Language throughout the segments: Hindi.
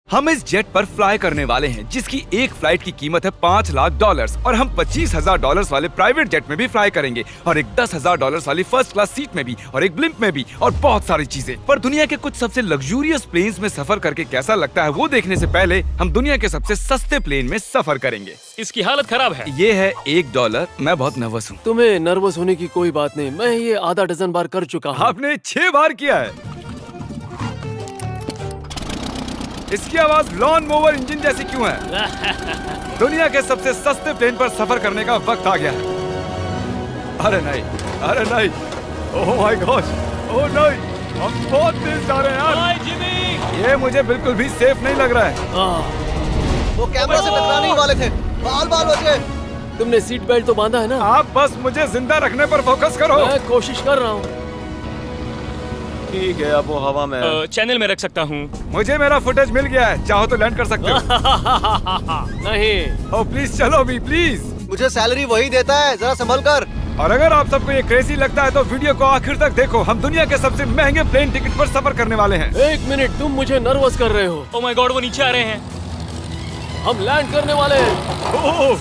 हम इस जेट पर फ्लाई करने वाले हैं जिसकी एक फ्लाइट की कीमत है $5 लाख और हम $25,000 वाले प्राइवेट जेट में भी फ्लाई करेंगे और एक $10,000 वाली फर्स्ट क्लास सीट में भी और एक ब्लिम्प में भी और बहुत सारी चीजें। पर दुनिया के कुछ सबसे लग्जूरियस प्लेन्स में सफर करके कैसा लगता है वो देखने से पहले हम दुनिया के सबसे सस्ते प्लेन में सफर करेंगे। इसकी हालत खराब है। ये है $1। मैं बहुत नर्वस हूँ। तुम्हें नर्वस होने की कोई बात नहीं, मैं ये आधा डजन बार कर चुका हूँ। आपने 6 बार किया है। इसकी आवाज लॉन मोवर इंजन जैसी क्यों है? दुनिया के सबसे सस्ते प्लेन पर सफर करने का वक्त आ गया है। अरे नहीं, अरे नहीं, ओह माय गॉड, ओह नहीं, हम बहुत तेज जा रहे हैं यार। हाय जिमी, ये मुझे बिल्कुल भी सेफ नहीं लग रहा है। वो कैमरा से टकराने ही वाले थे। बाल बाल बचे। तुमने सीट बेल्ट तो बांधा है ना? आप बस मुझे जिंदा रखने पर फोकस करो। मैं कोशिश कर रहा हूँ। ठीक है, अब वो हवा में है। चैनल में रख सकता हूँ। मुझे मेरा फुटेज मिल गया है, चाहो तो लैंड कर सकते हो। नहीं, ओह प्लीज चलो भी प्लीज। मुझे सैलरी वही देता है, जरा संभल कर। और अगर आप सबको ये क्रेजी लगता है तो वीडियो को आखिर तक देखो। हम दुनिया के सबसे महंगे प्लेन टिकट पर सफर करने वाले हैं। 1 मिनट, तुम मुझे नर्वस कर रहे हो। ओह माय गॉड, वो नीचे आ रहे हैं। हम लैंड करने वाले हैं। ओह,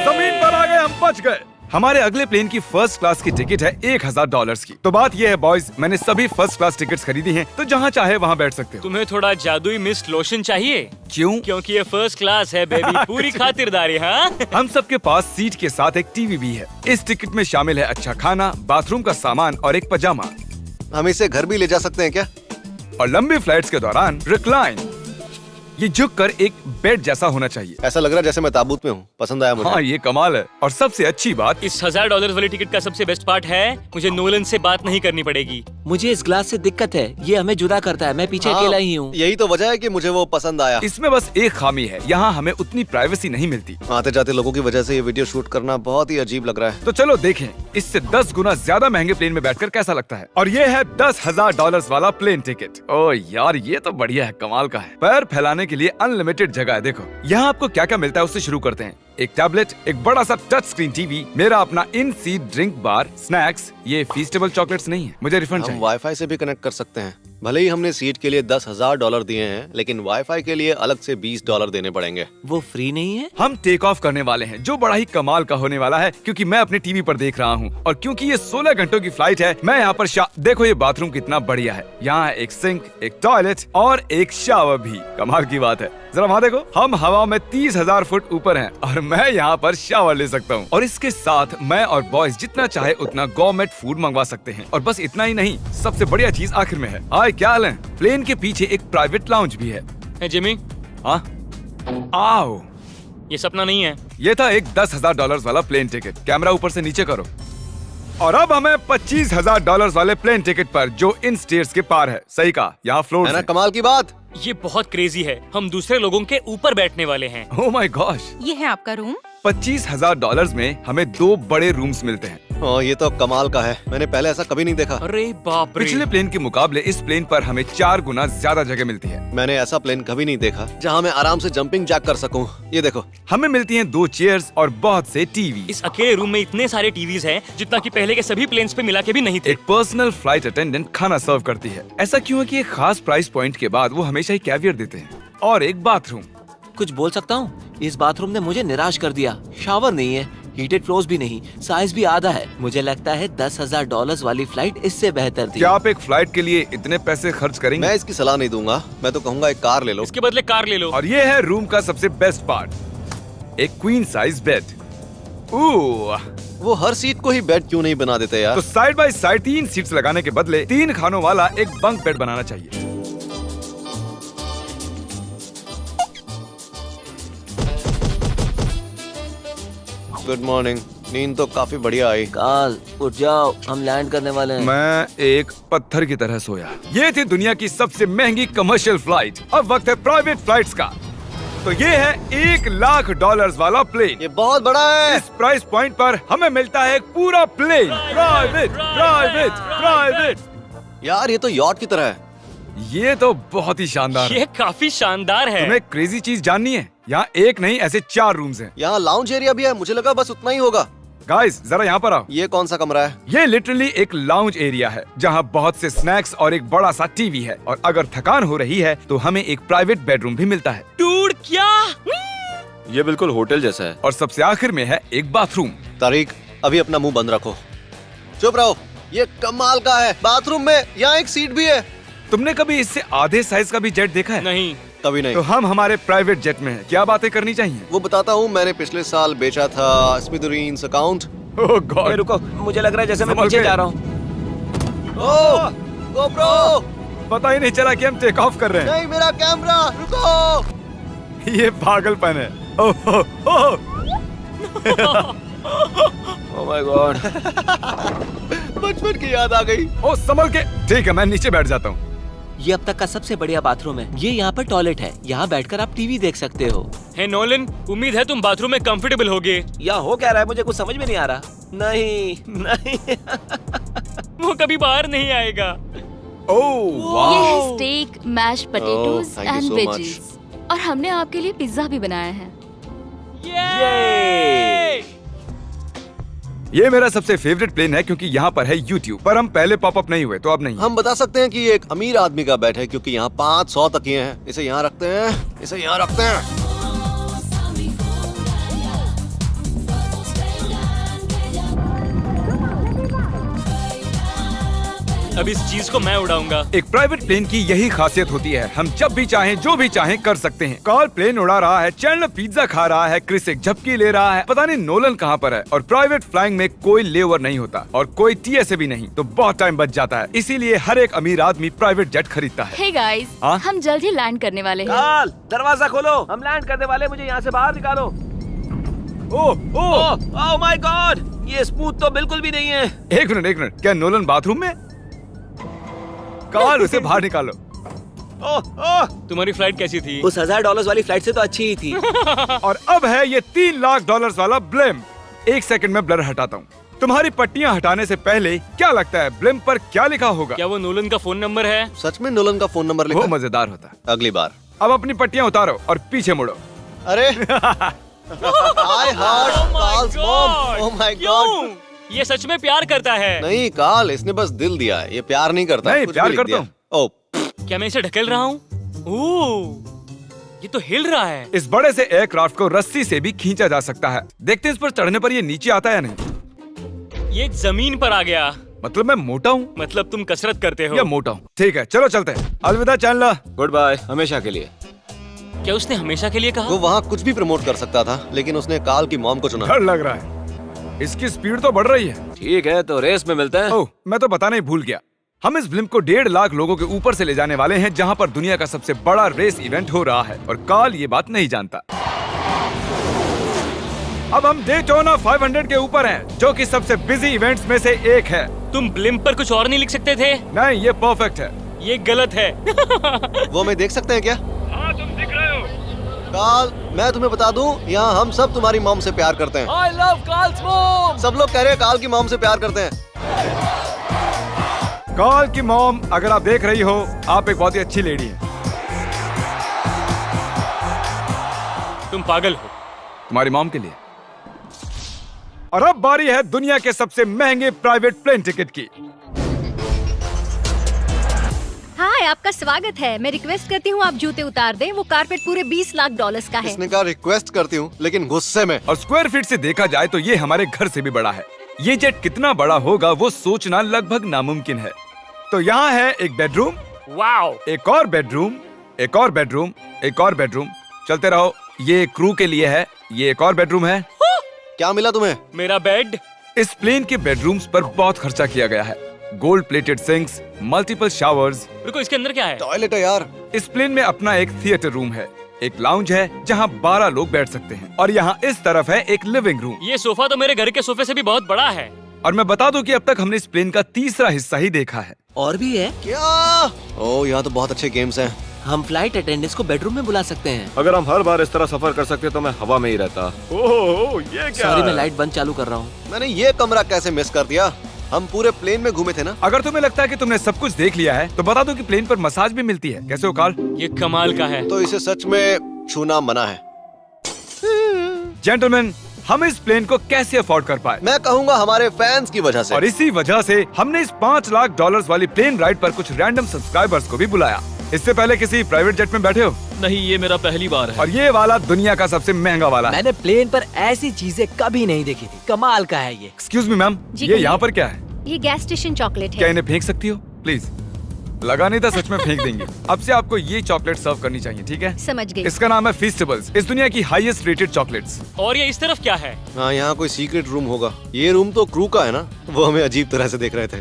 जमीन पर आ गए, हम बच गए। हमारे अगले प्लेन की फर्स्ट क्लास की टिकट है $1,000 की। तो बात ये है बॉयज, मैंने सभी फर्स्ट क्लास टिकट्स खरीदी हैं, तो जहाँ चाहे वहाँ बैठ सकते हो। तुम्हें थोड़ा जादुई मिस्ट लोशन चाहिए? क्यों? क्योंकि ये फर्स्ट क्लास है बेबी, पूरी खातिरदारी। हाँ, हम सबके पास सीट के साथ एक टीवी भी है। इस टिकट में शामिल है अच्छा खाना, बाथरूम का सामान और एक पजामा। हम इसे घर भी ले जा सकते हैं क्या? और लंबी फ्लाइट्स के दौरान रिक्लाइन, ये झुककर एक बेड जैसा होना चाहिए। ऐसा लग रहा है जैसे मैं ताबूत में हूँ। पसंद आया मुझे। हाँ, ये कमाल है। और सबसे अच्छी बात, इस $1,000 वाली टिकट का सबसे बेस्ट पार्ट है मुझे नोलन से बात नहीं करनी पड़ेगी। मुझे इस ग्लास से दिक्कत है, ये हमें जुदा करता है। मैं पीछे हाँ, अकेला ही हूँ। यही तो वजह है कि मुझे वो पसंद आया। इसमें बस एक खामी है, यहाँ हमें उतनी प्राइवेसी नहीं मिलती। आते जाते लोगों की वजह से ये वीडियो शूट करना बहुत ही अजीब लग रहा है। तो चलो देखें इससे 10 गुना ज्यादा महंगे प्लेन में बैठकर कैसा लगता है। और ये है $10,000 वाला प्लेन टिकट। ओह यार, ये तो बढ़िया है, कमाल का है। पैर फैलाने के लिए अनलिमिटेड जगह है। देखो यहाँ आपको क्या क्या मिलता है, उससे शुरू करते हैं। एक टैबलेट, एक बड़ा सा टच स्क्रीन टीवी, मेरा अपना इन सीट ड्रिंक बार, स्नैक्स। ये फीस्टेबल चॉकलेट्स नहीं है, मुझे रिफंड हम चाहिए। वाईफाई से भी कनेक्ट कर सकते हैं। भले ही हमने सीट के लिए $10,000 दिए हैं, लेकिन वाईफाई के लिए अलग से $20 देने पड़ेंगे। वो फ्री नहीं है? हम टेक ऑफ करने वाले हैं, जो बड़ा ही कमाल का होने वाला है, क्योंकि मैं अपने टीवी पर देख रहा हूँ। और क्योंकि ये 16 घंटों की फ्लाइट है, मैं यहाँ पर देखो ये बाथरूम कितना बढ़िया है। यहाँ एक सिंक, एक टॉयलेट और एक शावर भी। कमाल की बात है, जरा वहाँ देखो, हम हवा में 30,000 फुट ऊपर हैं और मैं यहाँ पर शावर ले सकता हूँ। और इसके साथ मैं और बॉयज जितना चाहे उतना गवर्नमेंट फूड मंगवा सकते हैं। और बस इतना ही नहीं, सबसे बढ़िया चीज आखिर में है। हाय, क्या हाल है? प्लेन के पीछे एक प्राइवेट लाउंज भी है। है जिमी, हाँ, आओ। ये सपना नहीं है। ये था एक $10,000 वाला प्लेन टिकट। कैमरा ऊपर से नीचे करो। और अब हमें $25,000 वाले प्लेन टिकट पर, जो इन स्टेयर्स के पार है। सही कहा, यहाँ फ्लोर है ना कमाल की बात? ये बहुत क्रेजी है, हम दूसरे लोगों के ऊपर बैठने वाले हैं। Oh my gosh. ये है आपका रूम। $25,000 में हमें 2 बड़े रूम्स मिलते हैं। ओह, ये तो कमाल का है। मैंने पहले ऐसा कभी नहीं देखा। अरे बाप रे। पिछले प्लेन के मुकाबले इस प्लेन पर हमें 4 गुना ज्यादा जगह मिलती है। मैंने ऐसा प्लेन कभी नहीं देखा जहाँ मैं आराम से जंपिंग जैक कर सकूं। ये देखो, हमें मिलती हैं 2 चेयर्स और बहुत से टीवी। इस अकेले रूम में इतने सारे टीवीज हैं जितना कि पहले के सभी प्लेन्स पे मिला के भी नहीं थे। एक पर्सनल फ्लाइट अटेंडेंट खाना सर्व करती है। ऐसा क्यों है कि एक खास प्राइस पॉइंट के बाद वो हमेशा ही कैवियर देते हैं। और एक बाथरूम। कुछ बोल सकता हूँ? इस बाथरूम ने मुझे निराश कर दिया। शावर नहीं है, हीटेड फ्लोर्स भी नहीं, साइज भी आधा है। मुझे लगता है $10,000 वाली फ्लाइट इससे बेहतर थी। क्या आप एक फ्लाइट के लिए इतने पैसे खर्च करेंगे? मैं इसकी सलाह नहीं दूंगा। मैं तो कहूँगा एक कार ले लो। इसके बदले कार ले लो। और ये है रूम का सबसे बेस्ट पार्ट, एक क्वीन साइज बेड। वो हर सीट को ही बेड क्यों नहीं बना देते यार? तो साइड बाय साइड 3 सीट्स लगाने के बदले 3 खानों वाला एक बंक बेड बनाना चाहिए। Good morning. नींद तो काफी बढ़िया आई। काल, उठ जाओ, हम लैंड करने वाले हैं। मैं एक पत्थर की तरह सोया। ये थी दुनिया की सबसे महंगी कमर्शियल फ्लाइट। अब वक्त है प्राइवेट फ्लाइट्स का। तो ये है $1,00,000 वाला प्लेन। ये बहुत बड़ा है। इस प्राइस पॉइंट पर हमें मिलता है एक पूरा प्लेन। Private, private, private. यार ये तो यॉट की तरह है। ये तो बहुत ही शानदार है। ये काफी शानदार है। तुम्हें क्रेजी चीज जाननी है? यहाँ एक नहीं, ऐसे 4 रूम्स हैं। यहाँ लाउंज एरिया भी है। मुझे लगा बस उतना ही होगा। गाइस जरा यहाँ पर आओ। ये कौन सा कमरा है? ये लिटरली एक लाउंज एरिया है जहाँ बहुत से स्नैक्स और एक बड़ा सा टीवी है, और अगर थकान हो रही है तो हमें एक प्राइवेट बेडरूम भी मिलता है। डूड क्या? ये बिल्कुल होटल जैसा है। और सबसे आखिर में है एक बाथरूम। तारिक, अभी अपना मुंह बंद रखो, चुप रहो। ये कमाल का है। बाथरूम में यहाँ एक सीट भी है। तुमने कभी इससे आधे साइज का भी जेट देखा है? नहीं। कभी नहीं। तो हम हमारे प्राइवेट जेट में हैं। क्या बातें करनी चाहिए? वो बताता हूँ, मैंने पिछले साल बेचा था स्मिथुरीन्स अकाउंट। ओह गॉड, रुको, मुझे लग रहा है जैसे मैं संभल पीछे के। जा रहा हूँ। ओह गोप्रो, पता ही नहीं चला कि हम टेक ऑफ कर रहे नहीं मेरा कैमरा, रुको। हैं। ये पागलपन है। Oh oh, oh. Oh my God. बचपन की याद आ गई। ओह संभल के। ठीक है, मैं नीचे बैठ जाता हूँ। ये अब तक का सबसे बढ़िया बाथरूम है। ये यहाँ पर टॉयलेट है। यहाँ बैठकर आप टीवी देख सकते हो। हे नोलन, उम्मीद है तुम बाथरूम में कंफर्टेबल होगे। या हो क्या रहा है, मुझे कुछ समझ में नहीं आ रहा। नहीं नहीं। वो कभी बाहर नहीं आएगा। ओह ये वाह। है steak, mash potatoes thank you and so veggies, और हमने आपके लिए पिज्जा भी बनाया है। ये ये मेरा सबसे फेवरेट प्लेन है क्योंकि यहाँ पर है YouTube, पर हम पहले पॉपअप नहीं हुए तो अब नहीं। हम बता सकते हैं कि ये एक अमीर आदमी का बेड है क्योंकि यहाँ 500 तकिए हैं। इसे यहाँ रखते हैं, इसे यहाँ रखते हैं। अब इस चीज को मैं उड़ाऊंगा। एक प्राइवेट प्लेन की यही खासियत होती है, हम जब भी चाहें जो भी चाहें कर सकते हैं। कार्ल प्लेन उड़ा रहा है, चैंडलर पिज्जा खा रहा है, क्रिस एक झपकी ले रहा है, पता नहीं नोलन कहाँ पर है। और प्राइवेट फ्लाइंग में कोई लेओवर नहीं होता और कोई TSA भी नहीं, तो बहुत टाइम बच जाता है। इसीलिए हर एक अमीर आदमी प्राइवेट जेट खरीदता है। हे गाइस, हाँ? हम जल्द ही लैंड करने वाले हैं। काल, दरवाजा खोलो, हम लैंड करने वाले। मुझे यहाँ से बाहर निकालो। ओह ओह, ओह माय गॉड, ये स्मूथ तो बिल्कुल भी नहीं है। एक मिनट, क्या नोलन बाथरूम में? कार्ल उसे बाहर निकालो। ओह ओह, तुम्हारी फ्लाइट कैसी थी? उस $1000 वाली फ्लाइट से तो अच्छी ही थी। और अब है ये $3 लाख वाला ब्लेम। एक सेकंड में ब्लर हटाता हूँ। तुम्हारी पट्टियाँ हटाने से पहले क्या लगता है ब्लेम पर क्या लिखा होगा? क्या वो नोलन का फोन नंबर है? सच में नोलन का फोन नंबर लिखा वो है? मजेदार होता। अगली बार। अब अपनी पट्टियाँ उतारो और पीछे मुड़ो। अरे I heard Carl's mom. Oh my God. क्यों? ये सच में प्यार करता है? नहीं कार्ल, इसने बस दिल दिया है। ये प्यार नहीं करता। नहीं, कुछ प्यार भी लिख करता दिया। ओह, क्या मैं इसे ढकेल रहा हूँ? ओह, ये तो हिल रहा है। इस बड़े से एयरक्राफ्ट को रस्सी से भी खींचा जा सकता है। देखते हैं इस पर चढ़ने पर ये नीचे आता है या नहीं। ये जमीन पर आ गया। मतलब मैं मोटा हूँ मतलब तुम कसरत करते हो? या मोटा हूँ? ठीक है, चलो चलते हैं। अलविदा चैंडलर। गुड बाय, हमेशा के लिए। क्या उसने हमेशा के लिए कहा? वो वहाँ कुछ भी प्रमोट कर सकता था, लेकिन उसने कार्ल की मॉम को चुना। डर लग रहा है, इसकी स्पीड तो बढ़ रही है। ठीक है, तो रेस में मिलते हैं। ओह, मैं तो बताना ही भूल गया। हम इस ब्लिम्प को 1.5 लाख लोगों के ऊपर से ले जाने वाले हैं, जहाँ पर दुनिया का सबसे बड़ा रेस इवेंट हो रहा है, और कार्ल ये बात नहीं जानता। अब हम डेटोना 500 के ऊपर हैं, जो कि सबसे बिजी इवेंट्स में से एक है। तुम ब्लिम्प पर कुछ और नहीं लिख सकते थे? नहीं, ये परफेक्ट है। ये गलत है। वो हमें देख सकते हैं क्या? हाँ, तुम दिख रहे हो। कार्ल, मैं तुम्हें बता दूं, यहाँ हम सब तुम्हारी मॉम से प्यार करते हैं। I love Carl's mom. सब लोग कह रहे हैं कार्ल की मॉम से प्यार करते हैं। कार्ल की मॉम, अगर आप देख रही हो, आप एक बहुत ही अच्छी लेडी है। तुम पागल हो। तुम्हारी मॉम के लिए। और अब बारी है दुनिया के सबसे महंगे प्राइवेट प्लेन टिकट की। हाय, आपका स्वागत है। मैं रिक्वेस्ट करती हूँ आप जूते उतार दें। वो कारपेट पूरे $20 लाख का है। इसने कहा रिक्वेस्ट करती हूँ, लेकिन गुस्से में। और स्क्वायर फीट से देखा जाए तो ये हमारे घर से भी बड़ा है। ये जेट कितना बड़ा होगा वो सोचना लगभग नामुमकिन है। तो यहाँ है एक बेडरूम, वाओ, एक और बेडरूम, एक और बेडरूम, एक और बेडरूम। चलते रहो। ये क्रू के लिए है। ये एक और बेडरूम है। क्या मिला तुम्हें? मेरा बेड। इस प्लेन के बेडरूम्स पर बहुत खर्चा किया गया है। Gold plated sinks, multiple showers. रुको, इसके अंदर क्या है? टॉयलेट है यार। इस प्लेन में अपना एक थिएटर रूम है, एक लाउंज है जहाँ 12 लोग बैठ सकते हैं, और यहाँ इस तरफ है एक लिविंग रूम। ये सोफा तो मेरे घर के सोफे से भी बहुत बड़ा है। और मैं बता दूं कि अब तक हमने इस प्लेन का तीसरा हिस्सा ही देखा है। और भी है। क्या? ओह, यहाँ तो बहुत अच्छे गेम्स हैं। हम फ्लाइट अटेंडेंट्स को बेडरूम में बुला सकते हैं। अगर हम हर बार इस तरह सफर कर सकते तो मैं हवा में ही रहता। ओह, ये क्या सॉरी, है? मैं लाइट बंद चालू कर रहा हूँ। मैंने ये कमरा कैसे मिस कर दिया? हम पूरे प्लेन में घूमे थे ना। अगर तुम्हें लगता है कि तुमने सब कुछ देख लिया है तो बता दो कि प्लेन पर मसाज भी मिलती है। कैसे हो कार्ल? ये कमाल का है। तो इसे सच में छूना मना है। जेंटलमैन, हम इस प्लेन को कैसे अफोर्ड कर पाए। मैं कहूँगा हमारे फैंस की वजह से। और इसी वजह से हमने इस $5 लाख वाली प्लेन राइड पर कुछ रैंडम सब्सक्राइबर्स को भी बुलाया। इससे पहले किसी प्राइवेट जेट में बैठे हो? नहीं, ये मेरा पहली बार है। और ये वाला दुनिया का सबसे महंगा वाला है। मैंने प्लेन पर ऐसी चीजें कभी नहीं देखी थी। कमाल का है ये। एक्सक्यूज मी मैम, जी ये कहिए। यहाँ पर क्या है? ये गैस स्टेशन चॉकलेट क्या है। इन्हें फेंक सकती हो प्लीज? लगा नहीं था सच में फेंक देंगे। अब से आपको ये चॉकलेट सर्व करनी चाहिए, ठीक है? समझ गई। इसका नाम है फीस्टेबल्स, इस दुनिया की हाईएस्ट रेटेड चॉकलेट्स। और ये इस तरफ क्या है? हाँ, यहाँ कोई सीक्रेट रूम होगा। ये रूम तो क्रू का है ना, वो हमें अजीब तरह से देख रहे थे।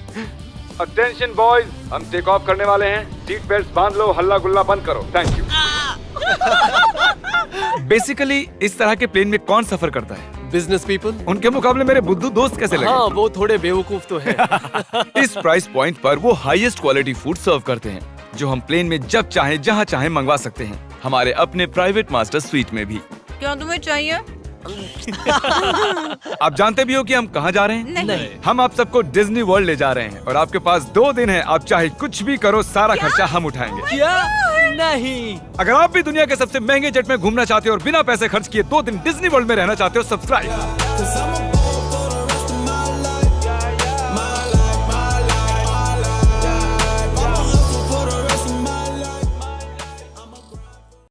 अटेंशन बॉयज, हम टेक ऑफ करने वाले हैं। सीट बेल्ट बांध लो, हल्ला गुल्ला बंद करो। Thank you. बेसिकली इस तरह के प्लेन में कौन सफर करता है? Business people. उनके मुकाबले मेरे बुद्धू दोस्त कैसे लगे? हाँ, वो थोड़े बेवकूफ तो है। इस प्राइस पॉइंट पर वो हाईएस्ट क्वालिटी फूड सर्व करते हैं, जो हम प्लेन में जब चाहे जहाँ चाहे मंगवा सकते हैं, हमारे अपने प्राइवेट मास्टर स्वीट में भी। क्या तुम्हें चाहिए? आप जानते भी हो कि हम कहाँ जा रहे हैं? नहीं। हम आप सबको डिज्नी वर्ल्ड ले जा रहे हैं और आपके पास 2 दिन है। आप चाहे कुछ भी करो, सारा खर्चा हम उठाएंगे। क्या? नहीं। अगर आप भी दुनिया के सबसे महंगे जेट में घूमना चाहते हो और बिना पैसे खर्च किए 2 दिन डिज्नी वर्ल्ड में रहना चाहते हो, सब्सक्राइब।